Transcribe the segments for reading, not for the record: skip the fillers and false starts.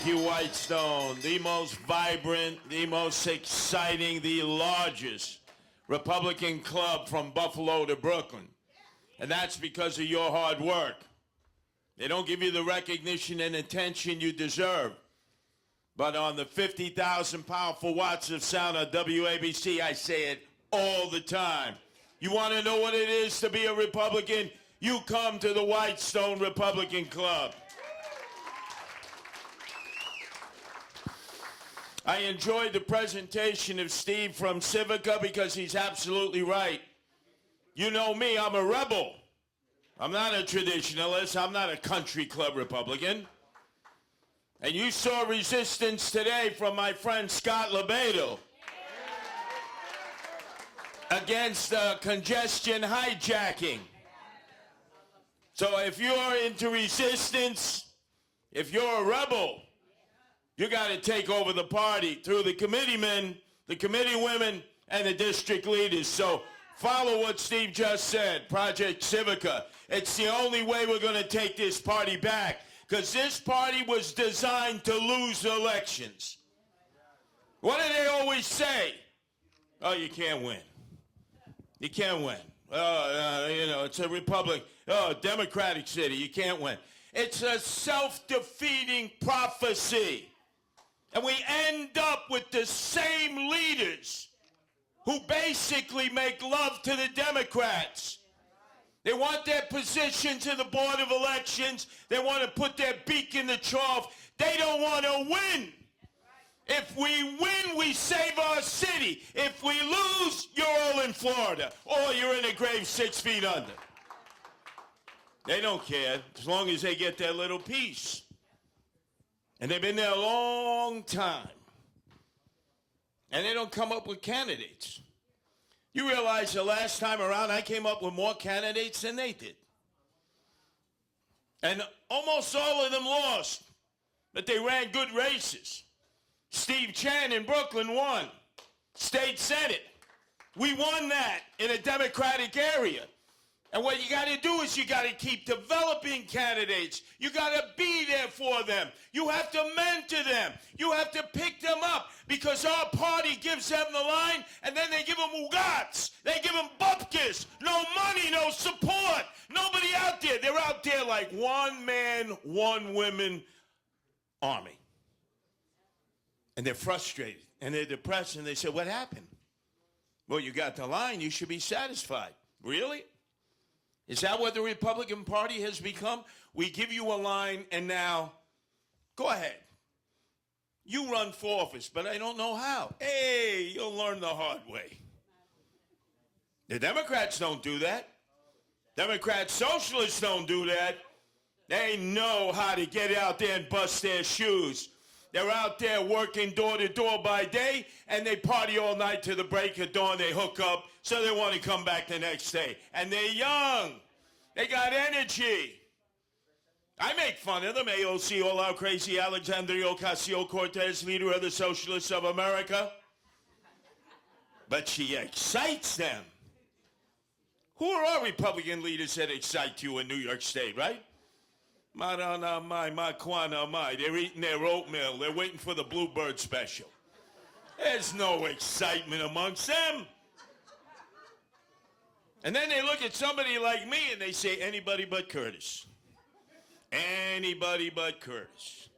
Thank you, Whitestone. The most vibrant, the most exciting, the largest Republican club from Buffalo to Brooklyn. And that's because of your hard work. They don't give you the recognition and attention you deserve. But on the 50,000 powerful watts of sound on WABC, I say it all the time. You want to know what it is to be a Republican? You come to the Whitestone Republican Club. I enjoyed the presentation of Steve from Civica because he's absolutely right. You know me, I'm a rebel. I'm not a traditionalist. I'm not a country club Republican. And you saw resistance today from my friend Scott Lebedo against congestion hijacking. So if you're into resistance, if you're a rebel, you got to take over the party through the committeemen, the committee women, and the district leaders. So follow what Steve just said, Project Civica. It's the only way we're going to take this party back, because this party was designed to lose elections. What do they always say? Oh, you can't win. You can't win. It's a republic. Oh, democratic city. You can't win. It's a self-defeating prophecy. And we end up with the same leaders who basically make love to the Democrats. They want their positions in the Board of Elections. They want to put their beak in the trough. They don't want to win. If we win, we save our city. If we lose, you're all in Florida, or you're in a grave 6 feet under. They don't care as long as they get their little piece. And they've been there a long time. And they don't come up with candidates. You realize the last time around I came up with more candidates than they did. And almost all of them lost, but they ran good races. Steve Chan in Brooklyn won. State Senate. We won that in a Democratic area. And what you got to do is you got to keep developing candidates. You got to be there for them. You have to mentor them. You have to pick them up, because our party gives them the line, and then they give them ugats. They give them bupkis. No money, no support. Nobody out there. They're out there like one man, one woman army. And they're frustrated, and they're depressed, and they say, what happened? Well, you got the line. You should be satisfied. Really? Is that what the Republican Party has become? We give you a line, and now, go ahead. You run for office, but I don't know how. Hey, you'll learn the hard way. The Democrats don't do that. Democrats, socialists don't do that. They know how to get out there and bust their shoes. They're out there working door to door by day, and they party all night to the break of dawn. They hook up, so they want to come back the next day. And they're young. They got energy. I make fun of them. AOC, all out crazy Alexandria Ocasio-Cortez, leader of the Socialists of America. But she excites them. Who are our Republican leaders that excite you in New York State, right? Marana mai, makwana mai. They're eating their oatmeal. They're waiting for the Bluebird special. There's no excitement amongst them. And then they look at somebody like me and they say, anybody but Curtis. Anybody but Curtis.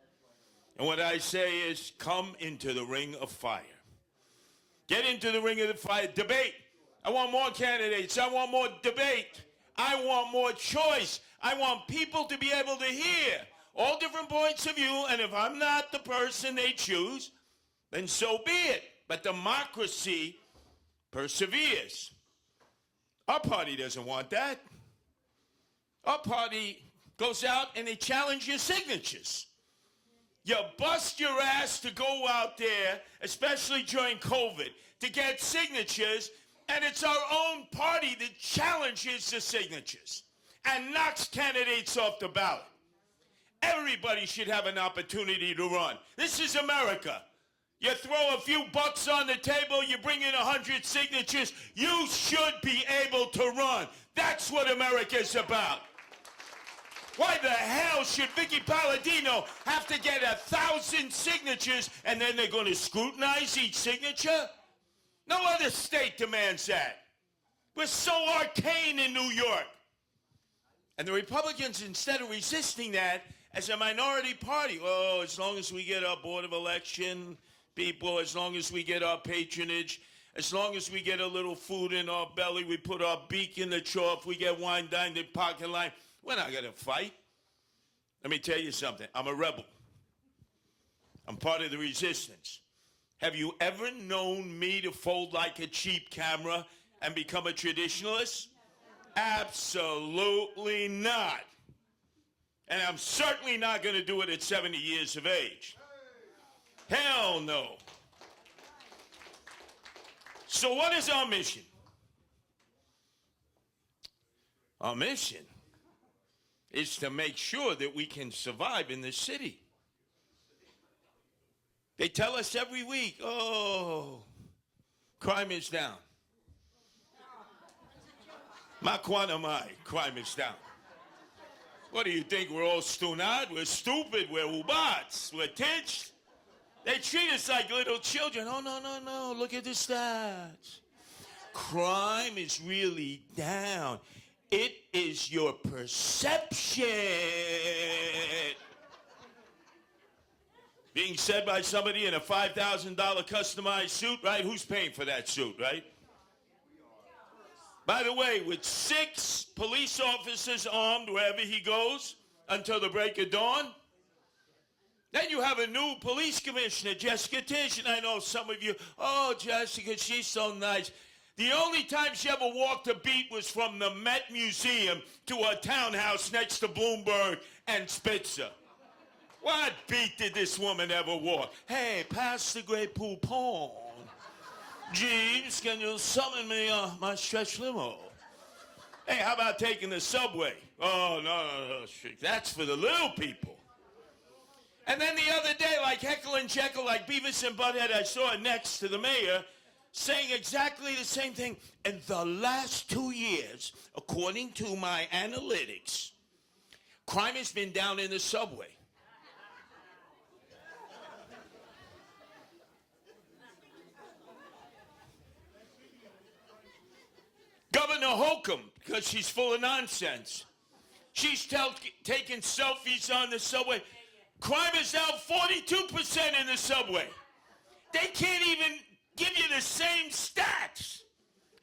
And what I say is, come into the ring of fire. Get into the ring of the fire. Debate. I want more candidates. I want more debate. I want more choice. I want people to be able to hear all different points of view, and if I'm not the person they choose, then so be it. But democracy perseveres. Our party doesn't want that. Our party goes out and they challenge your signatures. You bust your ass to go out there, especially during COVID, to get signatures, and it's our own party that challenges the signatures and knocks candidates off the ballot. Everybody should have an opportunity to run. This is America. You throw a few bucks on the table, you bring in 100 signatures, you should be able to run. That's what America's about. Why the hell should Vicky Palladino have to get 1,000 signatures and then they're going to scrutinize each signature? No other state demands that. We're so arcane in New York. And the Republicans, instead of resisting that as a minority party, oh, as long as we get our Board of Election people, as long as we get our patronage, as long as we get a little food in our belly, we put our beak in the trough, we get wine down the parking line, we're not going to fight. Let me tell you something. I'm a rebel. I'm part of the resistance. Have you ever known me to fold like a cheap camera and become a traditionalist? Absolutely not. And I'm certainly not going to do it at 70 years of age. Hell no. So what is our mission? Our mission is to make sure that we can survive in this city. They tell us every week, oh, crime is down. Makwanamai, crime is down. What do you think? We're all stunad? We're stupid. We're ubats. We're titched. They treat us like little children. Oh, no. Look at the stats. Crime is really down. It is your perception. Being said by somebody in a $5,000 customized suit, right? Who's paying for that suit, right? By the way, with 6 police officers armed wherever he goes until the break of dawn, then you have a new police commissioner, Jessica Tisch, and I know some of you, oh, Jessica, she's so nice. The only time she ever walked a beat was from the Met Museum to a townhouse next to Bloomberg and Spitzer. What beat did this woman ever walk? Hey, pass the Grey Poupon. Jeeves, can you summon me my stretch limo? Hey, how about taking the subway? Oh, no. That's for the little people. And then the other day, like Heckle and Jekyll, like Beavis and Butthead, I saw it next to the mayor saying exactly the same thing. In the last 2 years, according to my analytics, crime has been down in the subway. Governor Holcomb, because she's full of nonsense. She's taking selfies on the subway. Crime is down 42% in the subway. They can't even give you the same stats.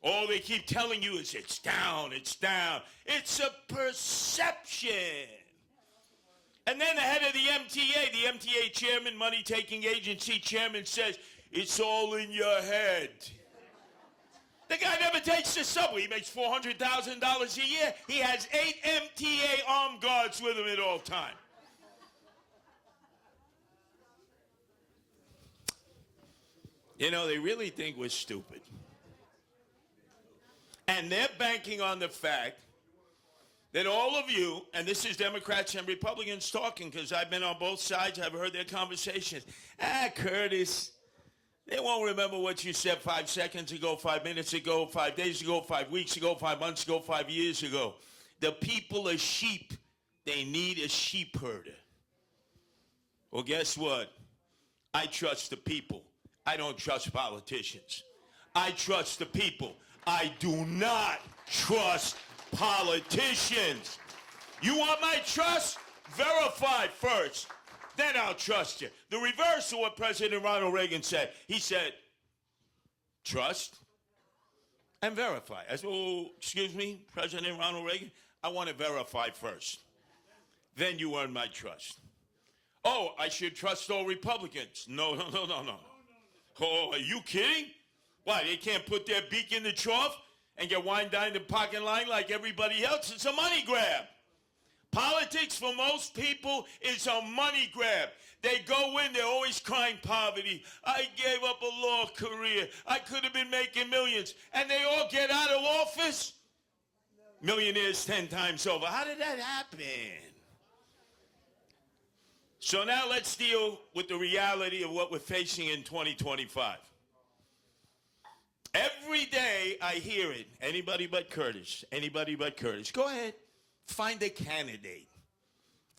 All they keep telling you is it's down, it's down. It's a perception. And then the head of the MTA chairman, money-taking agency chairman, says, it's all in your head. The guy never takes the subway. He makes $400,000 a year. He has 8 MTA armed guards with him at all times. You know, they really think we're stupid. And they're banking on the fact that all of you, and this is Democrats and Republicans talking, because I've been on both sides, I've heard their conversations. Curtis, they won't remember what you said 5 seconds ago, 5 minutes ago, 5 days ago, 5 weeks ago, 5 months ago, 5 years ago. The people are sheep. They need a sheep herder. Well, guess what? I trust the people. I don't trust politicians. I trust the people. I do not trust politicians. You want my trust? Verify first. Then I'll trust you. The reverse of what President Ronald Reagan said. He said, trust and verify. I said, oh, excuse me, President Ronald Reagan, I want to verify first. Then you earn my trust. Oh, I should trust all Republicans. No. Oh, are you kidding? Why, they can't put their beak in the trough and get wine down the parking line like everybody else? It's a money grab. Politics for most people is a money grab. They go in, they're always crying poverty. I gave up a law career. I could have been making millions. And they all get out of office. Millionaires 10 times over. How did that happen? So now let's deal with the reality of what we're facing in 2025. Every day I hear it. Anybody but Curtis. Anybody but Curtis. Go ahead. Find a candidate.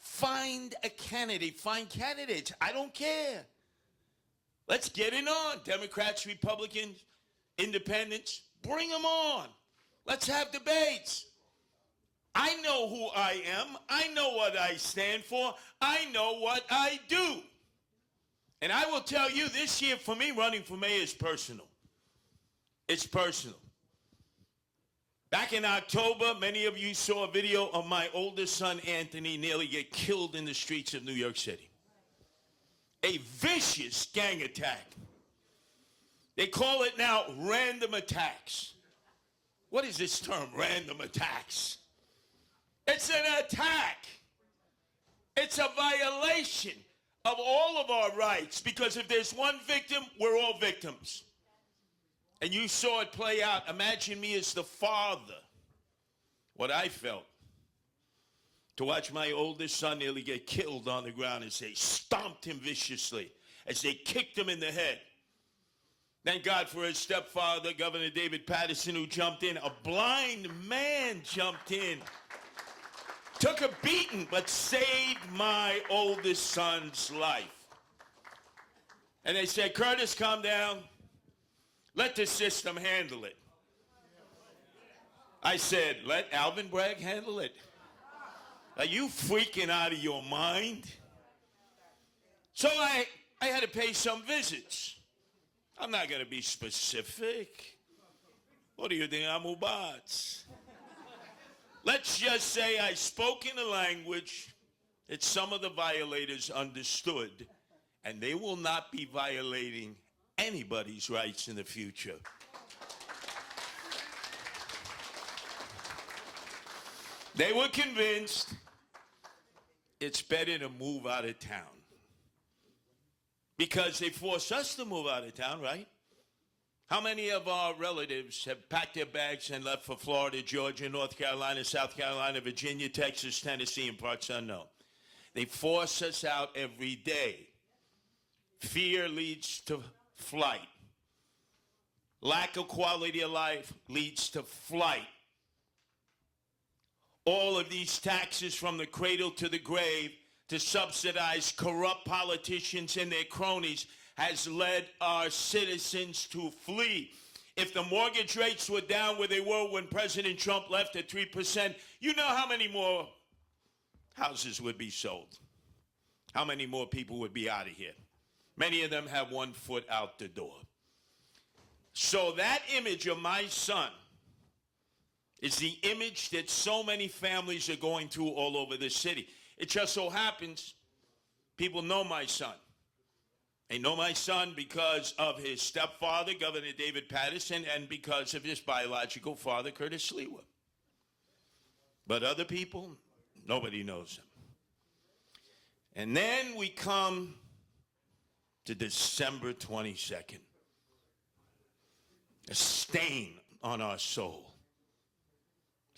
Find a candidate. Find candidates. I don't care. Let's get it on. Democrats, Republicans, Independents, bring them on. Let's have debates. I know who I am. I know what I stand for. I know what I do. And I will tell you, this year for me, running for mayor is personal. It's personal. Back in October, many of you saw a video of my oldest son, Anthony, nearly get killed in the streets of New York City. A vicious gang attack. They call it now random attacks. What is this term, random attacks? It's an attack. It's a violation of all of our rights, because if there's one victim, we're all victims. And you saw it play out. Imagine me as the father, what I felt, to watch my oldest son nearly get killed on the ground as they stomped him viciously, as they kicked him in the head. Thank God for his stepfather, Governor David Paterson, who jumped in. A blind man jumped in. Took a beating, but saved my oldest son's life. And they said, Curtis, calm down. Let the system handle it. I said, let Alvin Bragg handle it. Are you freaking out of your mind? So I had to pay some visits. I'm not going to be specific. What do you think, I'm Ubats? Let's just say I spoke in a language that some of the violators understood, and they will not be violating anybody's rights in the future. They were convinced it's better to move out of town. Because they forced us to move out of town, right? How many of our relatives have packed their bags and left for Florida, Georgia, North Carolina, South Carolina, Virginia, Texas, Tennessee, and parts unknown? They force us out every day. Fear leads to flight. Lack of quality of life leads to flight. All of these taxes from the cradle to the grave to subsidize corrupt politicians and their cronies has led our citizens to flee. If the mortgage rates were down where they were when President Trump left at 3%, you know how many more houses would be sold? How many more people would be out of here? Many of them have 1 foot out the door. So that image of my son is the image that so many families are going through all over the city. It just so happens people know my son. They know my son because of his stepfather, Governor David Paterson, and because of his biological father, Curtis Sliwa. But other people, nobody knows him. And then we come to December 22nd. A stain on our soul.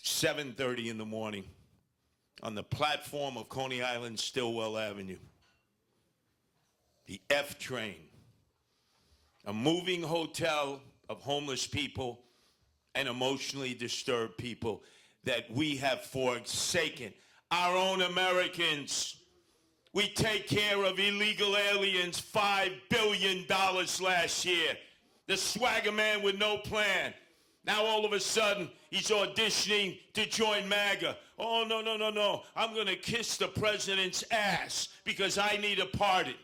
7:30 in the morning on the platform of Coney Island, Stillwell Avenue. The F train, a moving hotel of homeless people and emotionally disturbed people that we have forsaken. Our own Americans. We take care of illegal aliens, $5 billion last year. The swagger man with no plan. Now all of a sudden, he's auditioning to join MAGA. Oh, no, no, no, no. I'm going to kiss the president's ass because I need a pardon.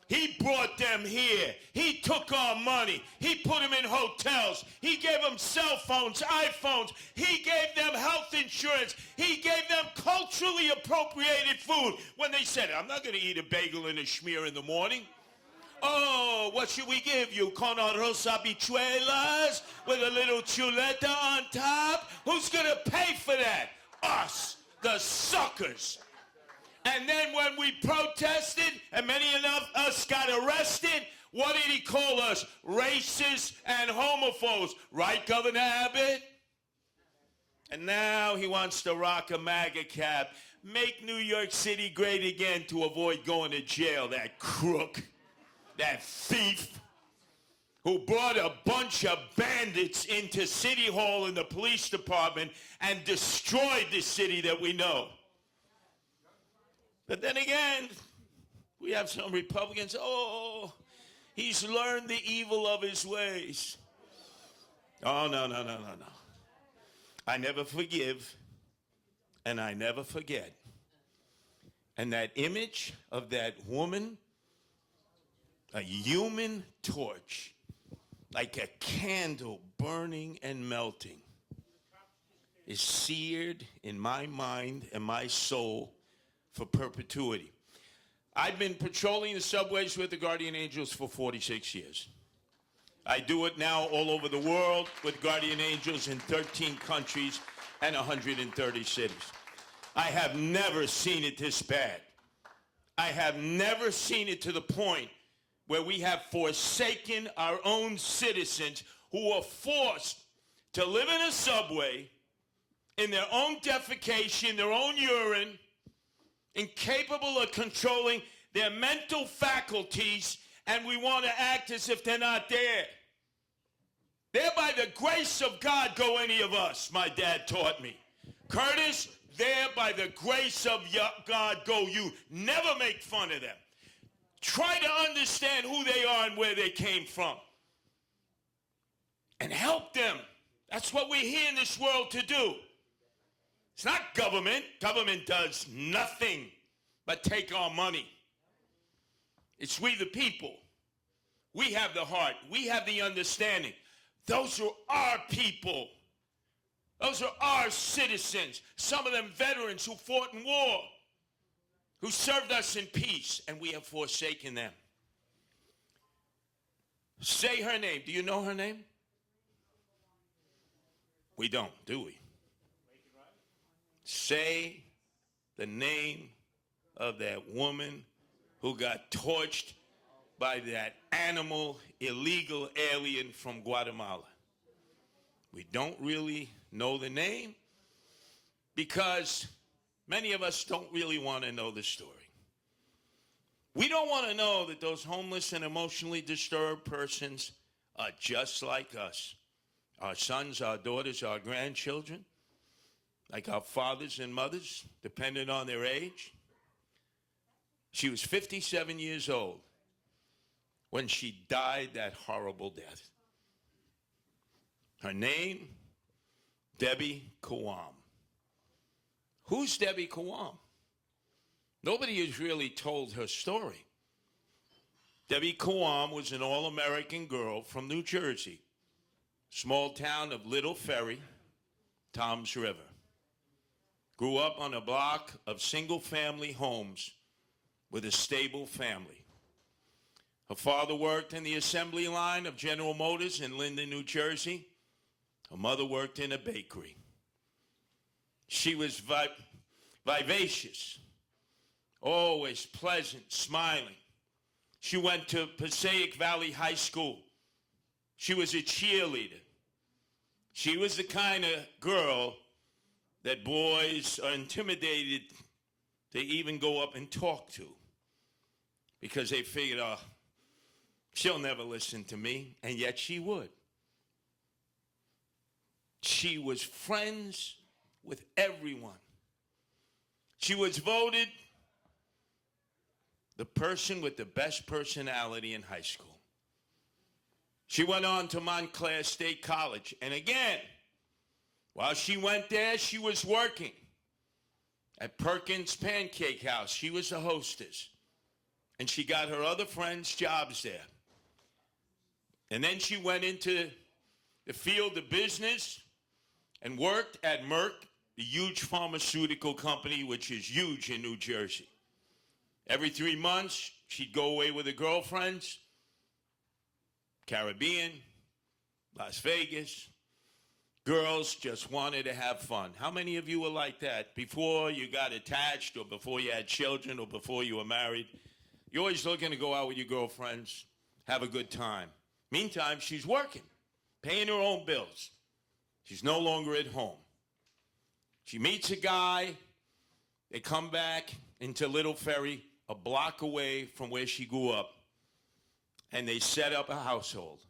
He brought them here. He took our money. He put them in hotels. He gave them cell phones, iPhones. He gave them health insurance. He gave them culturally appropriated food. When they said, I'm not going to eat a bagel and a schmear in the morning. Oh, what should we give you? Con arroz habichuelas with a little chuleta on top? Who's going to pay for that? Us, the suckers. And then when we protested, and many of us got arrested, what did he call us? Racists and homophobes. Right, Governor Abbott? And now he wants to rock a MAGA cap. Make New York City great again to avoid going to jail, that crook. That thief who brought a bunch of bandits into City Hall and the police department and destroyed the city that we know. But then again, we have some Republicans, oh, he's learned the evil of his ways. Oh, no. I never forgive, and I never forget. And that image of that woman, a human torch, like a candle burning and melting, is seared in my mind and my soul for perpetuity. I've been patrolling the subways with the Guardian Angels for 46 years. I do it now all over the world with Guardian Angels in 13 countries and 130 cities. I have never seen it this bad. I have never seen it to the point where we have forsaken our own citizens who are forced to live in a subway in their own defecation, their own urine, incapable of controlling their mental faculties, and we want to act as if they're not there. There by the grace of God go any of us, my dad taught me. Curtis, there by the grace of God go you. Never make fun of them. Try to understand who they are and where they came from. And help them. That's what we're here in this world to do. It's not government. Government does nothing but take our money. It's we the people. We have the heart. We have the understanding. Those are our people. Those are our citizens. Some of them veterans who fought in war, who served us in peace, and we have forsaken them. Say her name. Do you know her name? We don't, do we? Say the name of that woman who got torched by that animal, illegal alien from Guatemala. We don't really know the name because many of us don't really want to know the story. We don't want to know that those homeless and emotionally disturbed persons are just like us. Our sons, our daughters, our grandchildren, like our fathers and mothers, depending on their age. She was 57 years old when she died that horrible death. Her name, Debbie Kawam. Who's Debbie Kawam? Nobody has really told her story. Debbie Kawam was an all-American girl from New Jersey, small town of Little Ferry, Toms River. Grew up on a block of single-family homes with a stable family. Her father worked in the assembly line of General Motors in Linden, New Jersey. Her mother worked in a bakery. She was vivacious, always pleasant, smiling. She went to Passaic Valley High School. She was a cheerleader. She was the kind of girl that boys are intimidated to even go up and talk to because they figured, oh, she'll never listen to me, and yet she would. She was friends with everyone. She was voted the person with the best personality in high school. She went on to Montclair State College, and again, while she went there, she was working at Perkins Pancake House. She was a hostess, and she got her other friends jobs there. And then she went into the field of business and worked at Merck, the huge pharmaceutical company, which is huge in New Jersey. Every 3 months, she'd go away with her girlfriends, Caribbean, Las Vegas. Girls just wanted to have fun. How many of you were like that before you got attached or before you had children or before you were married? You're always looking to go out with your girlfriends, have a good time. Meantime, she's working, paying her own bills. She's no longer at home. She meets a guy. They come back into Little Ferry, a block away from where she grew up, and they set up a household.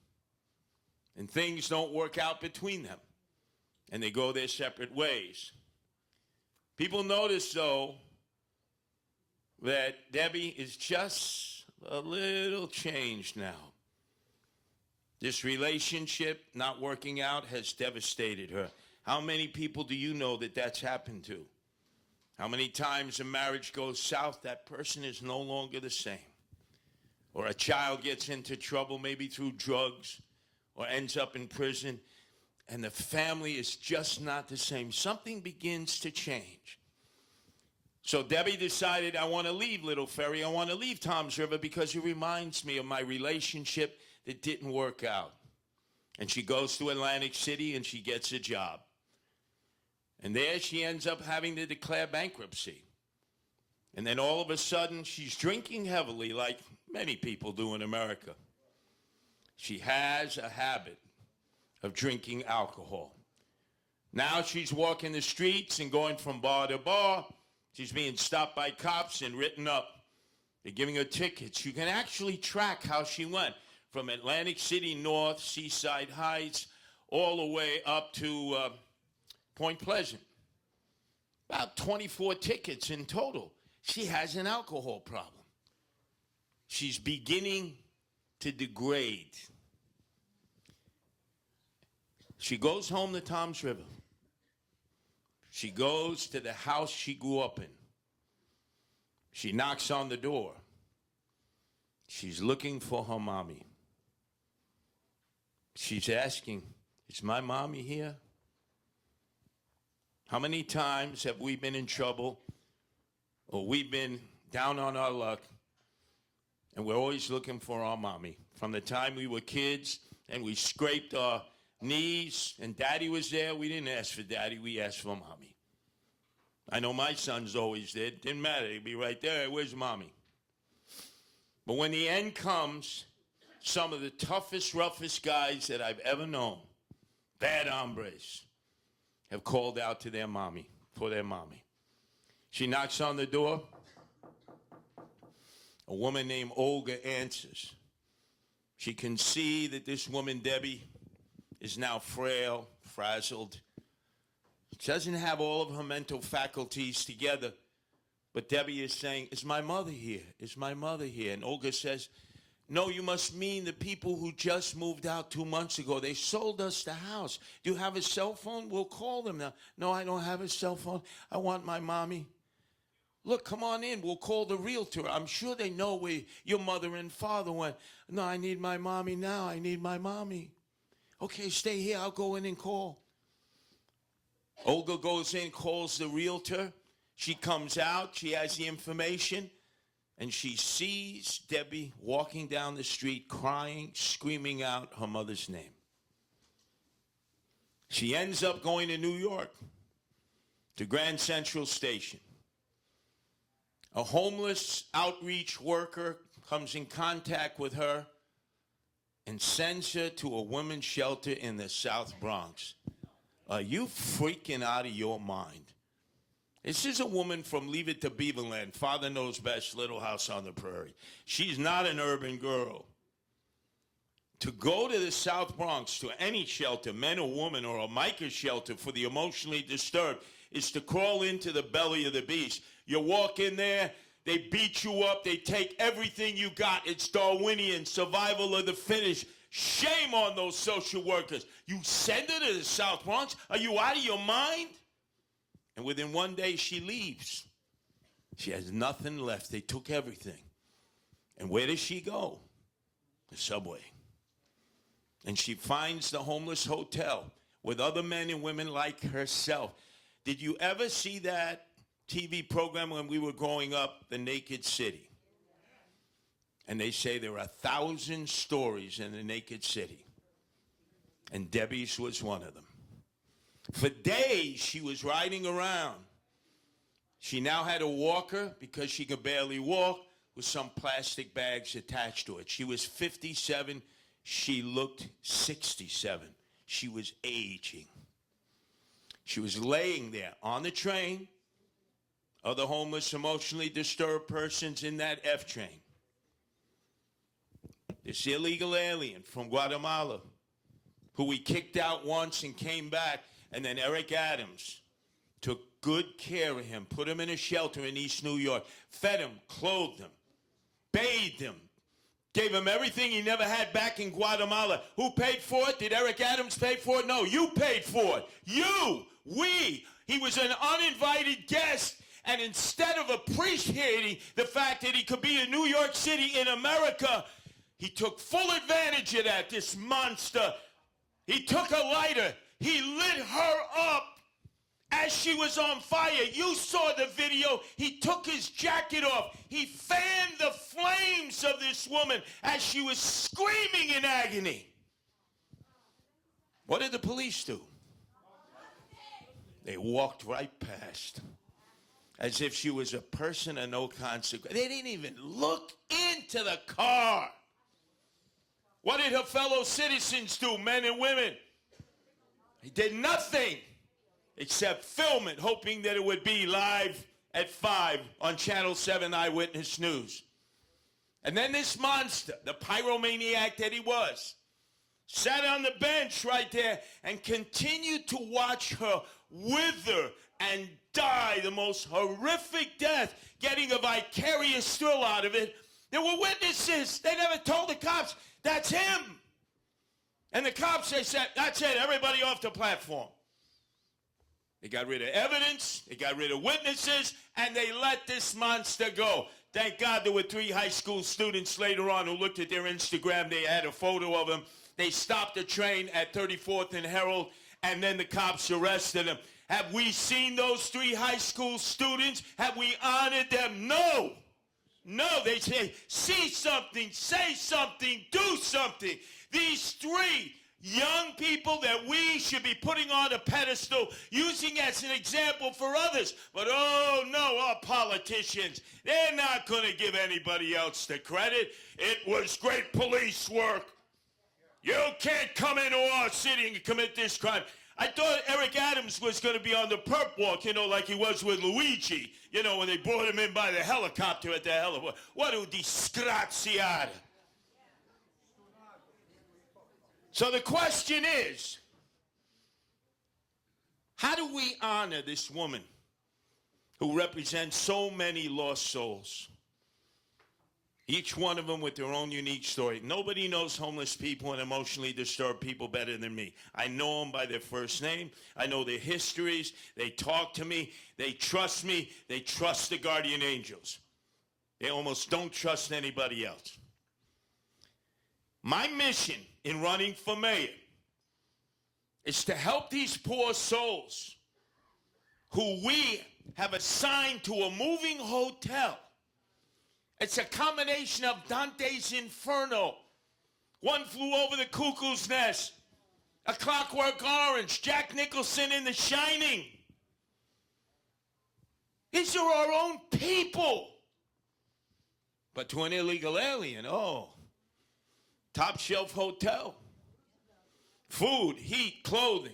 And things don't work out between them, and they go their separate ways. People notice, though, that Debbie is just a little changed now. This relationship not working out has devastated her. How many people do you know that that's happened to? How many times a marriage goes south, that person is no longer the same? Or a child gets into trouble, maybe through drugs, or ends up in prison, and the family is just not the same. Something begins to change. So Debbie decided, I want to leave Little Ferry. I want to leave Toms River because it reminds me of my relationship that didn't work out. And she goes to Atlantic City and she gets a job. And there she ends up having to declare bankruptcy. And then all of a sudden, she's drinking heavily like many people do in America. She has a habit of drinking alcohol. Now she's walking the streets and going from bar to bar. She's being stopped by cops and written up. They're giving her tickets. You can actually track how she went from Atlantic City North, Seaside Heights, all the way up to Point Pleasant. About 24 tickets in total. She has an alcohol problem. She's beginning to degrade. She goes home to Toms River. She goes to the house she grew up in. She knocks on the door. She's looking for her mommy. She's asking, is my mommy here? How many times have we been in trouble or we've been down on our luck and we're always looking for our mommy? From the time we were kids and we scraped our knees and daddy was there, we didn't ask for daddy, we asked for mommy. I know my sons always did. Didn't matter, they'd be right there, where's mommy? But when the end comes, some of the toughest, roughest guys that I've ever known, bad hombres, have called out to their mommy, for their mommy. She knocks on the door. A woman named Olga answers. She can see that this woman, Debbie, is now frail, frazzled. She doesn't have all of her mental faculties together. But Debbie is saying, is my mother here? Is my mother here? And Olga says, no, you must mean the people who just moved out 2 months ago. They sold us the house. Do you have a cell phone? We'll call them now. No, I don't have a cell phone. I want my mommy. Look, come on in. We'll call the realtor. I'm sure they know where your mother and father went. No, I need my mommy now. I need my mommy. Okay, stay here. I'll go in and call. Olga goes in, calls the realtor. She comes out. She has the information. And she sees Debbie walking down the street, crying, screaming out her mother's name. She ends up going to New York, to Grand Central Station. A homeless outreach worker comes in contact with her and sends her to a women's shelter in the South Bronx. Are you freaking out of your mind? This is a woman from Leave It to Beaverland, Father Knows Best, Little House on the Prairie. She's not an urban girl. To go to the South Bronx, to any shelter, men or women, or a mica shelter for the emotionally disturbed, is to crawl into the belly of the beast. You walk in there, they beat you up, they take everything you got. It's Darwinian, survival of the fittest. Shame on those social workers. You send her to the South Bronx? Are you out of your mind? And within 1 day, she leaves. She has nothing left. They took everything. And where does she go? The subway. And she finds the homeless hotel with other men and women like herself. Did you ever see that TV program when we were growing up, The Naked City? And they say there are 1,000 stories in the Naked City. And Debbie's was one of them. For days, she was riding around. She now had a walker because she could barely walk with some plastic bags attached to it. She was 57. She looked 67. She was aging. She was laying there on the train, other homeless, emotionally disturbed persons in that F train. This illegal alien from Guatemala, who we kicked out once and came back, and then Eric Adams took good care of him, put him in a shelter in East New York, fed him, clothed him, bathed him, gave him everything he never had back in Guatemala. Who paid for it? Did Eric Adams pay for it? No, you paid for it. You, we. He was an uninvited guest. And instead of appreciating the fact that he could be in New York City in America, he took full advantage of that, this monster. He took a lighter. He lit her up as she was on fire. You saw the video. He took his jacket off. He fanned the flames of this woman as she was screaming in agony. What did the police do? They walked right past, as if she was a person of no consequence. They didn't even look into the car. What did her fellow citizens do, men and women? They did nothing except film it, hoping that it would be live at 5 on Channel 7 Eyewitness News. And then this monster, the pyromaniac that he was, sat on the bench right there and continued to watch her wither and die the most horrific death, getting a vicarious thrill out of it. There were witnesses. They never told the cops, that's him. And the cops, they said, that's it, everybody off the platform. They got rid of evidence, they got rid of witnesses, and they let this monster go. Thank God there were 3 high school students later on who looked at their Instagram. They had a photo of him. They stopped the train at 34th and Herald, and then the cops arrested him. Have we seen those 3 high school students? Have we honored them? No. No, they say, see something, say something, do something. These 3 young people that we should be putting on a pedestal, using as an example for others. But oh no, our politicians, they're not going to give anybody else the credit. It was great police work. You can't come into our city and commit this crime. I thought Eric Adams was going to be on the perp walk, you know, like he was with Luigi, you know, when they brought him in by the helicopter at the heliport. What a disgraziata. So the question is, how do we honor this woman who represents so many lost souls? Each one of them with their own unique story. Nobody knows homeless people and emotionally disturbed people better than me. I know them by their first name. I know their histories. They talk to me. They trust me. They trust the guardian angels. They almost don't trust anybody else. My mission in running for mayor is to help these poor souls who we have assigned to a moving hotel. It's a combination of Dante's Inferno, One Flew Over the Cuckoo's Nest, A Clockwork Orange, Jack Nicholson in The Shining. These are our own people. But to an illegal alien, oh, top shelf hotel, food, heat, clothing,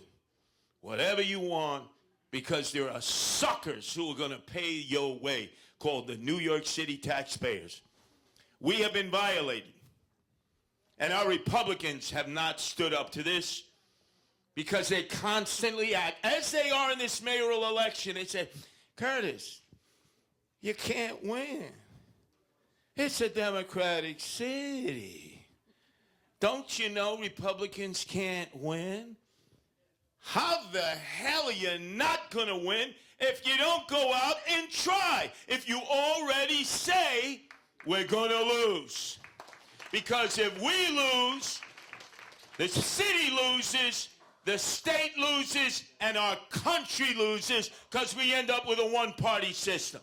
whatever you want, because there are suckers who are going to pay your way, called the New York City taxpayers. We have been violated. And our Republicans have not stood up to this because they constantly act, as they are in this mayoral election. They say, Curtis, you can't win. It's a Democratic city. Don't you know Republicans can't win? How the hell are you not going to win if you don't go out and try? If you already say, we're going to lose. Because if we lose, the city loses, the state loses, and our country loses, because we end up with a one-party system.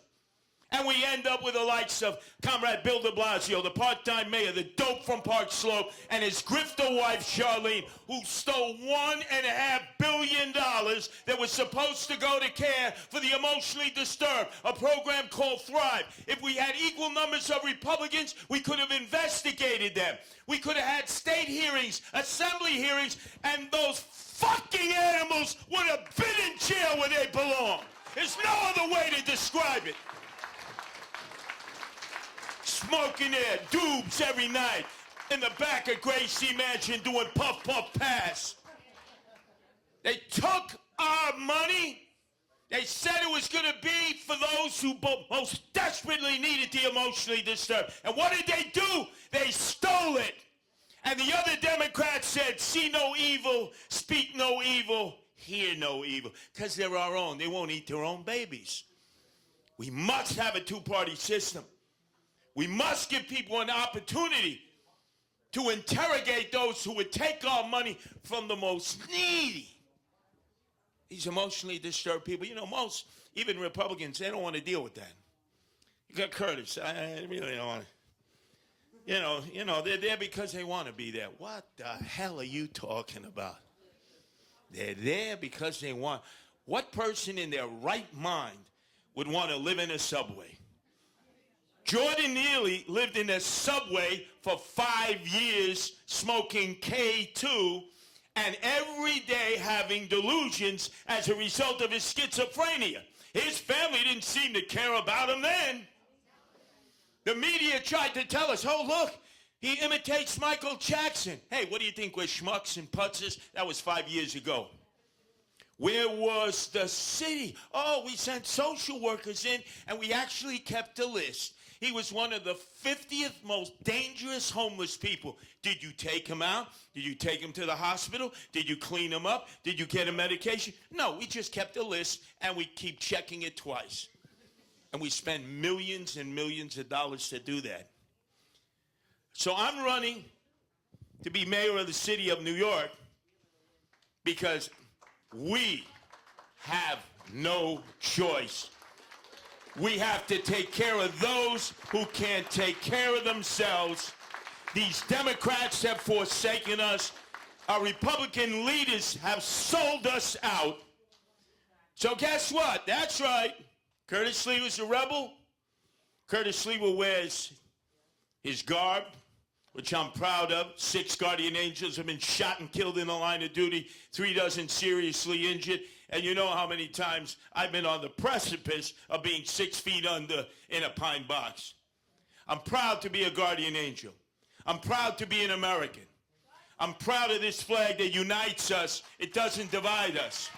And we end up with the likes of Comrade Bill de Blasio, the part-time mayor, the dope from Park Slope, and his grifter wife, Charlene, who stole $1.5 billion that was supposed to go to care for the emotionally disturbed, a program called Thrive. If we had equal numbers of Republicans, we could have investigated them. We could have had state hearings, assembly hearings, and those fucking animals would have been in jail where they belong. There's no other way to describe it. Smoking their doobs every night in the back of Gracie Mansion doing puff, puff, pass. They took our money They said it was going to be for those who most desperately needed the emotionally disturbed. And what did they do? They stole it. And the other Democrats said, see no evil, speak no evil, hear no evil. Because they're our own. They won't eat their own babies. We must have a two-party system. We must give people an opportunity to interrogate those who would take our money from the most needy. These emotionally disturbed people, you know, most, even Republicans, they don't want to deal with that. You got Curtis, I really don't want to. You know, they're there because they want to be there. What the hell are you talking about? They're there because they want. What person in their right mind would want to live in a subway? Jordan Neely lived in a subway for 5 years smoking K2 and every day having delusions as a result of his schizophrenia. His family didn't seem to care about him then. The media tried to tell us, oh, look, he imitates Michael Jackson. Hey, what do you think, we're schmucks and putzes? That was 5 years ago. Where was the city? Oh, we sent social workers in, and we actually kept a list. He was one of the 50th most dangerous homeless people. Did you take him out? Did you take him to the hospital? Did you clean him up? Did you get him medication? No, we just kept a list, and we keep checking it twice. And we spend millions and millions of dollars to do that. So I'm running to be mayor of the city of New York because we have no choice. We have to take care of those who can't take care of themselves. These Democrats have forsaken us. Our Republican leaders have sold us out. So guess what? That's right. Curtis Sliwa's a rebel. Curtis Sliwa wears his garb, which I'm proud of. 6 guardian angels have been shot and killed in the line of duty, 3 dozen seriously injured. And you know how many times I've been on the precipice of being 6 feet under in a pine box. I'm proud to be a guardian angel. I'm proud to be an American. I'm proud of this flag that unites us. It doesn't divide us.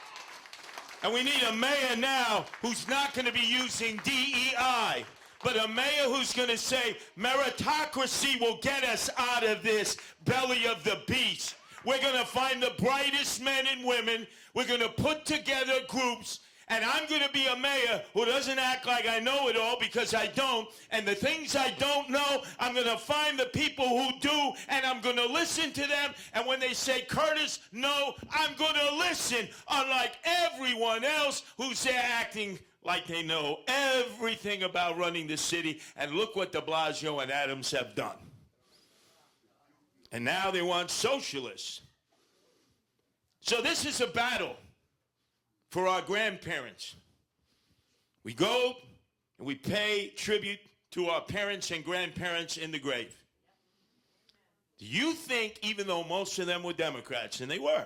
And we need a mayor now who's not going to be using DEI, but a mayor who's going to say meritocracy will get us out of this belly of the beast. We're going to find the brightest men and women. We're going to put together groups. And I'm going to be a mayor who doesn't act like I know it all, because I don't. And the things I don't know, I'm going to find the people who do, and I'm going to listen to them. And when they say, Curtis, no, I'm going to listen, unlike everyone else who's there acting like they know everything about running the city. And look what de Blasio and Adams have done. And now they want socialists. So this is a battle for our grandparents. We go and we pay tribute to our parents and grandparents in the grave. Do you think, even though most of them were Democrats, and they were,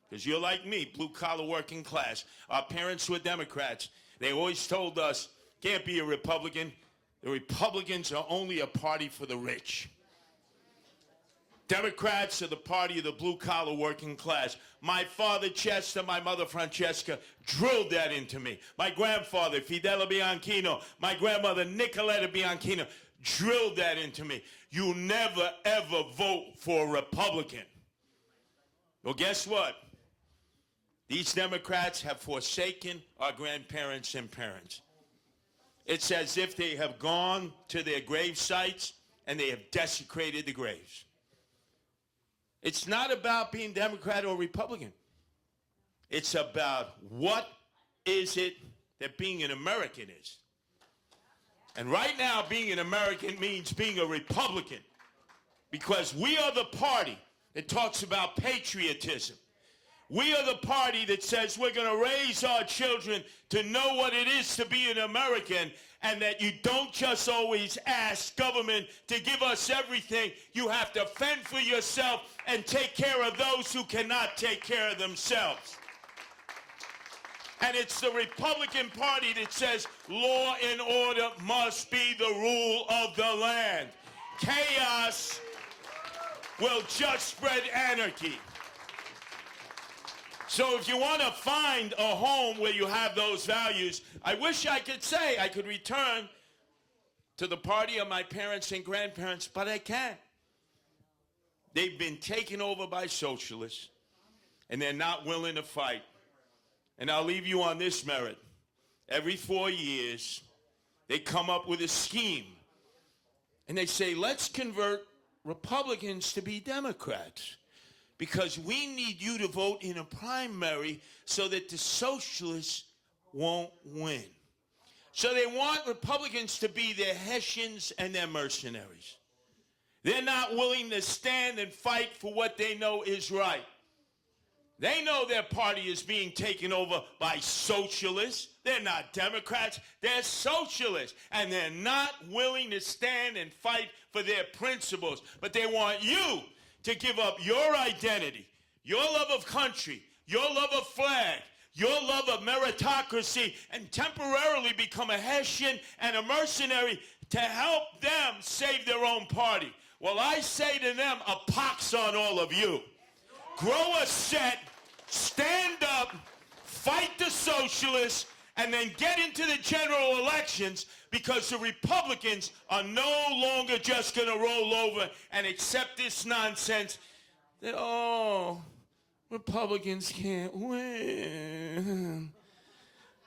because you're like me, blue-collar working class, our parents were Democrats, they always told us, can't be a Republican. The Republicans are only a party for the rich. Democrats are the party of the blue-collar working class. My father, Chester, my mother, Francesca, drilled that into me. My grandfather, Fidel Bianchino, my grandmother, Nicoletta Bianchino, drilled that into me. You never, ever vote for a Republican. Well, guess what? These Democrats have forsaken our grandparents and parents. It's as if they have gone to their grave sites and they have desecrated the graves. It's not about being Democrat or Republican. It's about what is it that being an American is. And right now, being an American means being a Republican, because we are the party that talks about patriotism. We are the party that says we're going to raise our children to know what it is to be an American, and that you don't just always ask government to give us everything. You have to fend for yourself and take care of those who cannot take care of themselves. And it's the Republican Party that says law and order must be the rule of the land. Chaos will just spread anarchy. So if you want to find a home where you have those values, I wish I could say I could return to the party of my parents and grandparents, but I can't. They've been taken over by socialists, and they're not willing to fight. And I'll leave you on this merit. Every 4 years, they come up with a scheme, and they say, let's convert Republicans to be Democrats, because we need you to vote in a primary so that the socialists won't win. So they want Republicans to be their Hessians and their mercenaries. They're not willing to stand and fight for what they know is right. They know their party is being taken over by socialists. They're not Democrats, they're socialists. And they're not willing to stand and fight for their principles. But they want you to give up your identity, your love of country, your love of flag, your love of meritocracy, and temporarily become a Hessian and a mercenary to help them save their own party. Well, I say to them, a pox on all of you. Grow a set, stand up, fight the socialists, and then get into the general elections, because the Republicans are no longer just going to roll over and accept this nonsense that, oh, Republicans can't win.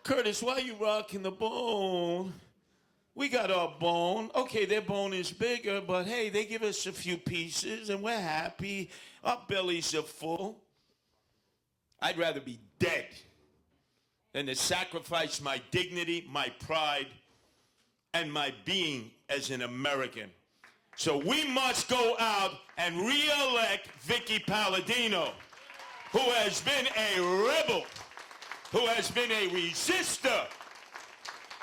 Curtis, why are you rocking the bone? We got our bone. Okay, their bone is bigger, but hey, they give us a few pieces and we're happy. Our bellies are full. I'd rather be dead than to sacrifice my dignity, my pride, and my being as an American. So we must go out and re-elect Vicky Palladino, who has been a rebel, who has been a resistor,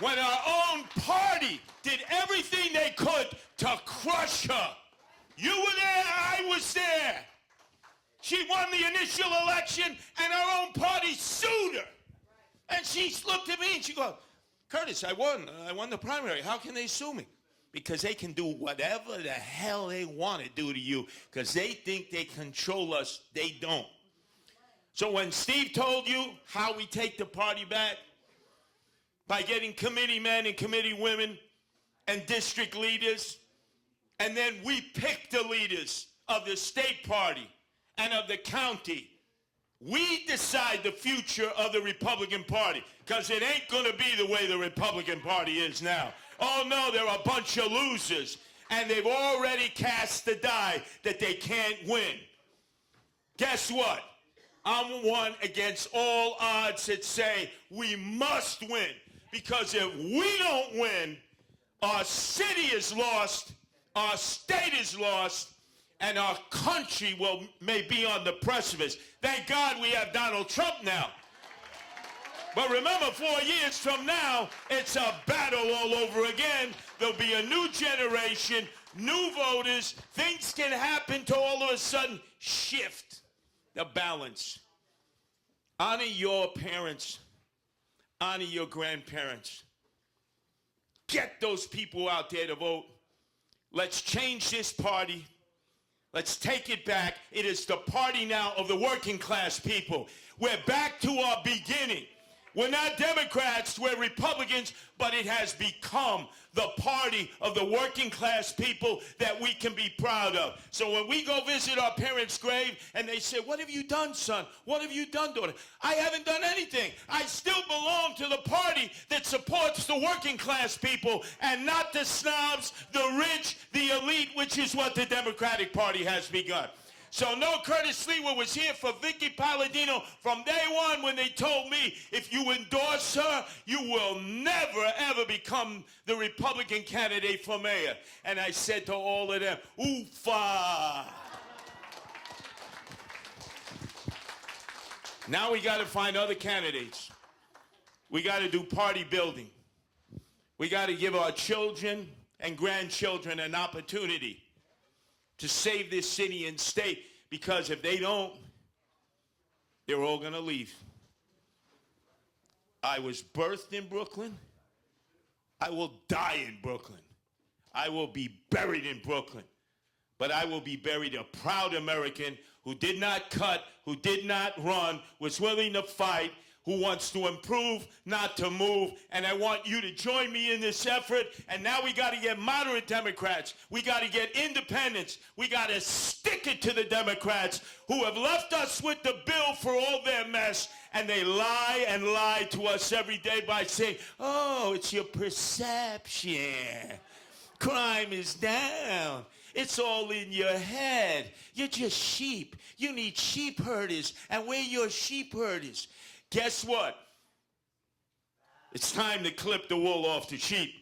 when our own party did everything they could to crush her. You were there, I was there. She won the initial election, and our own party sued her. And she looked at me and she goes, Curtis, I won the primary. How can they sue me? Because they can do whatever the hell they want to do to you, because they think they control us. They don't. So when Steve told you how we take the party back, by getting committee men and committee women and district leaders, and then we pick the leaders of the state party and of the county. We decide the future of the Republican Party, because it ain't going to be the way the Republican Party is now. Oh, no, they're a bunch of losers, and they've already cast the die that they can't win. Guess what? I'm one against all odds that say we must win, because if we don't win, our city is lost, our state is lost, and our country may be on the precipice. Thank God we have Donald Trump now. But remember, 4 years from now, it's a battle all over again. There'll be a new generation, new voters. Things can happen to all of a sudden shift the balance. Honor your parents. Honor your grandparents. Get those people out there to vote. Let's change this party. Let's take it back. It is the party now of the working class people. We're back to our beginning. We're not Democrats, we're Republicans, but it has become the party of the working class people that we can be proud of. So when we go visit our parents' grave and they say, what have you done, son? What have you done, daughter? I haven't done anything. I still belong to the party that supports the working class people and not the snobs, the rich, the elite, which is what the Democratic Party has begun. So no, Curtis Sliwa was here for Vicky Palladino from day one when they told me, if you endorse her, you will never, ever become the Republican candidate for mayor. And I said to all of them, oofa. Now we got to find other candidates. We got to do party building. We got to give our children and grandchildren an opportunity to save this city and state, because if they don't, they're all going to leave. I was birthed in Brooklyn. I will die in Brooklyn. I will be buried in Brooklyn. But I will be buried a proud American who did not cut, who did not run, was willing to fight, who wants to improve, not to move. And I want you to join me in this effort. And now we got to get moderate Democrats. We got to get independents. We got to stick it to the Democrats who have left us with the bill for all their mess. And they lie and lie to us every day by saying, oh, it's your perception. Crime is down. It's all in your head. You're just sheep. You need sheep herders. And we're your sheep herders. Guess what? It's time to clip the wool off the sheep.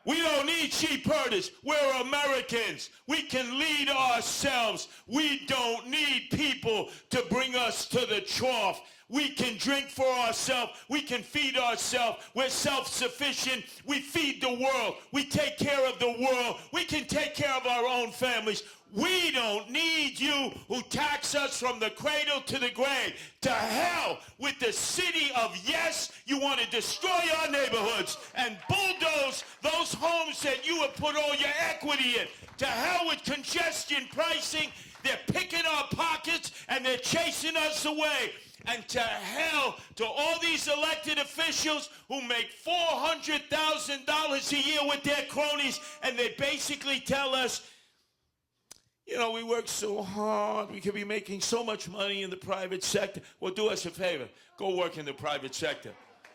We don't need sheep herders. We're Americans. We can lead ourselves. We don't need people to bring us to the trough. We can drink for ourselves. We can feed ourselves. We're self-sufficient. We feed the world. We take care of the world. We can take care of our own families. We don't need you who tax us from the cradle to the grave. To hell with the city of yes. You want to destroy our neighborhoods and bulldoze those homes that you have put all your equity in. To hell with congestion pricing. They're picking our pockets and they're chasing us away. And to hell to all these elected officials who make $400,000 a year with their cronies, and they basically tell us, you know, we work so hard, we could be making so much money in the private sector. Well, do us a favor. Go work in the private sector.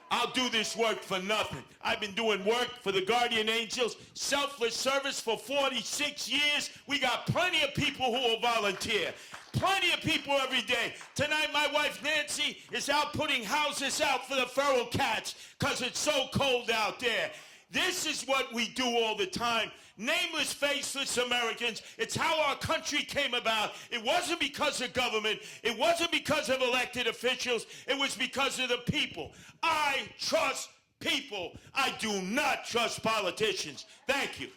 I'll do this work for nothing. I've been doing work for the Guardian Angels, selfless service for 46 years. We got plenty of people who will volunteer. Plenty of people every day. Tonight, my wife Nancy is out putting houses out for the feral cats because it's so cold out there. This is what we do all the time. Nameless, faceless Americans. It's how our country came about. It wasn't because of government. It wasn't because of elected officials. It was because of the people. I trust people. I do not trust politicians. Thank you.